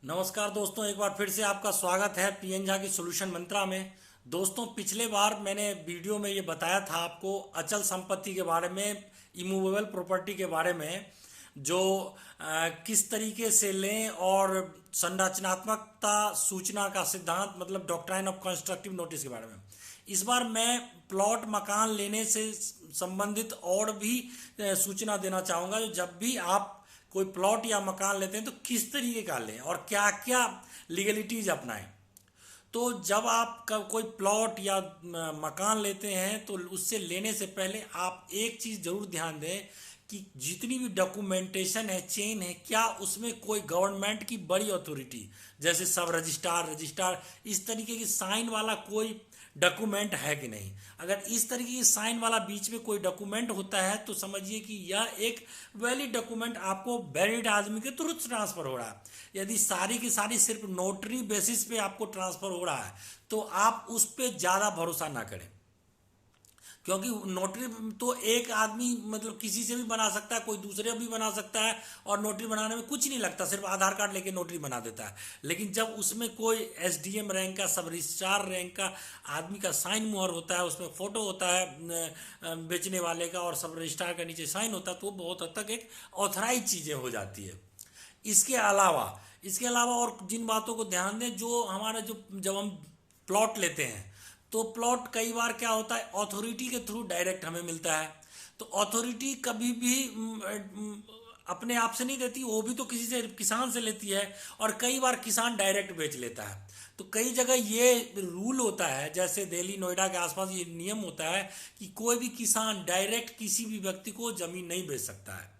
नमस्कार दोस्तों, एक बार फिर से आपका स्वागत है पीएन झा की सॉल्यूशन मंत्रा में। दोस्तों, पिछले बार मैंने वीडियो में ये बताया था आपको अचल संपत्ति के बारे में, इमूवेबल प्रॉपर्टी के बारे में, जो किस तरीके से लें और संरचनात्मकता सूचना का सिद्धांत मतलब डॉक्ट्राइन ऑफ कंस्ट्रक्टिव नोटिस के बारे में। इस बार मैं प्लॉट मकान लेने से संबंधित और भी सूचना देना चाहूँगा। जो जब भी आप कोई प्लॉट या मकान लेते हैं तो किस तरीके का लें और क्या क्या लीगलिटीज अपनाएं। तो जब आप कोई प्लॉट या मकान लेते हैं तो उससे लेने से पहले आप एक चीज़ जरूर ध्यान दें कि जितनी भी डॉक्यूमेंटेशन है, चेन है, क्या उसमें कोई गवर्नमेंट की बड़ी अथॉरिटी जैसे सब रजिस्ट्रार रजिस्ट्रार इस तरीके की साइन वाला कोई डॉक्यूमेंट है कि नहीं। अगर इस तरीके की साइन वाला बीच में कोई डॉक्यूमेंट होता है तो समझिए कि यह एक वैलिड डॉक्यूमेंट आपको वैलिड आदमी के तुरंत ट्रांसफर हो रहा है। यदि सारी की सारी सिर्फ नोटरी बेसिस पे आपको ट्रांसफर हो रहा है तो आप उस पर ज़्यादा भरोसा ना करें, क्योंकि नोटरी तो एक आदमी मतलब किसी से भी बना सकता है, कोई दूसरे भी बना सकता है और नोटरी बनाने में कुछ नहीं लगता, सिर्फ आधार कार्ड लेके नोटरी बना देता है। लेकिन जब उसमें कोई एसडीएम रैंक का, सब रजिस्ट्रार रैंक का आदमी का साइन मुहर होता है, उसमें फोटो होता है बेचने वाले का और सब रजिस्ट्रार का नीचे साइन होता है, तो वो बहुत हद तक एक ऑथराइज चीज़ें हो जाती है। इसके अलावा और जिन बातों को ध्यान दें, जो हमारा जो जब हम प्लॉट लेते हैं तो प्लॉट कई बार क्या होता है अथॉरिटी के थ्रू डायरेक्ट हमें मिलता है। तो अथॉरिटी कभी भी अपने आप से नहीं देती, वो भी तो किसी से, किसान से लेती है, और कई बार किसान डायरेक्ट बेच लेता है। तो कई जगह ये रूल होता है, जैसे दिल्ली नोएडा के आसपास ये नियम होता है कि कोई भी किसान डायरेक्ट किसी भी व्यक्ति को जमीन नहीं बेच सकता है।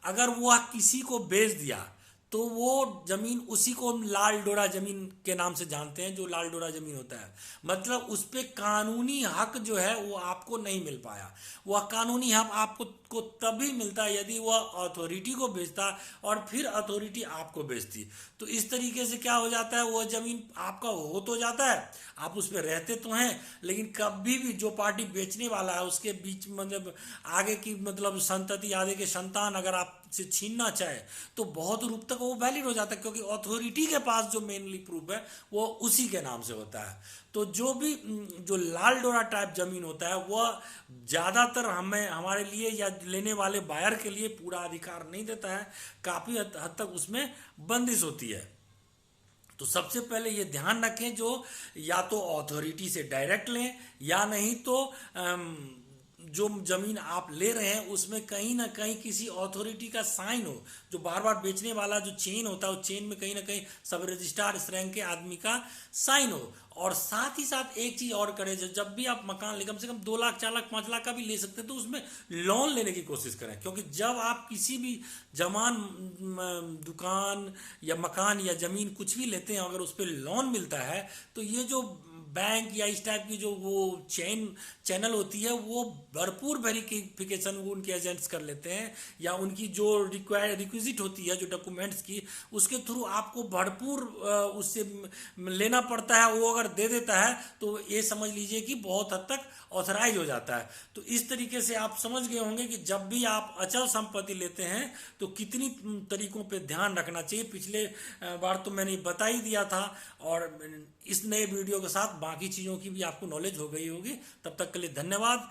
अगर वह किसी को बेच दिया तो वो जमीन उसी को लाल डोरा जमीन के नाम से जानते हैं, जो लाल डोरा जमीन होता है, मतलब उस पे कानूनी हक जो है वो आपको नहीं मिल पाया। वह कानूनी हक आपको तभी मिलता है यदि वह अथॉरिटी को बेचता और फिर अथॉरिटी आपको बेचती। तो इस तरीके से क्या हो जाता है, वह जमीन आपका हो तो जाता है, आप उस पर रहते तो हैं, लेकिन कभी भी जो पार्टी बेचने वाला है उसके बीच मतलब आगे की मतलब संतति, आगे के संतान अगर आपसे छीनना चाहे तो बहुत रूप तक वो वैलिड हो जाता है, क्योंकि अथॉरिटी के पास जो मेनली प्रूफ है वो उसी के नाम से होता है। तो जो लाल डोरा टाइप जमीन होता है वह ज़्यादातर हमारे लिए या लेने वाले बायर के लिए पूरा अधिकार नहीं देता है, काफ़ी हद तक उसमें बंदिश होती है। तो सबसे पहले ये ध्यान रखें, जो या तो अथॉरिटी से डायरेक्ट लें या नहीं तो जो जमीन आप ले रहे हैं उसमें कहीं ना कहीं किसी अथॉरिटी का साइन हो। जो बार बार बेचने वाला जो चेन होता है उस चेन में कहीं ना कहीं सब रजिस्ट्रार इस रैंक के आदमी का साइन हो। और साथ ही साथ एक चीज और करें, जब भी आप मकान ले, कम से कम 2 लाख 4 लाख 5 लाख का भी ले सकते हैं तो उसमें लोन लेने की कोशिश करें, क्योंकि जब आप किसी भी जमान दुकान या मकान या जमीन कुछ भी लेते हैं अगर उस पर लोन मिलता है तो ये जो बैंक या इस टाइप की जो वो चैनल होती है वो भरपूर वेरिफिकेशन वो उनके एजेंट्स कर लेते हैं, या उनकी जो रिक्विजिट होती है जो डॉक्यूमेंट्स की, उसके थ्रू आपको भरपूर उससे लेना पड़ता है। वो अगर दे देता है तो ये समझ लीजिए कि बहुत हद तक ऑथराइज हो जाता है। तो इस तरीके से आप समझ गए होंगे कि जब भी आप अचल संपत्ति लेते हैं तो कितनी तरीकों पे ध्यान रखना चाहिए। पिछले बार तो मैंने बता ही दिया था, और इस नए वीडियो के साथ बाकी चीज़ों की भी आपको नॉलेज हो गई होगी। तब तक के लिए धन्यवाद।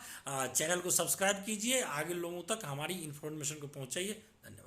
चैनल को सब्सक्राइब कीजिए, आगे लोगों तक हमारी इन्फॉर्मेशन को पहुंचाइए। धन्यवाद।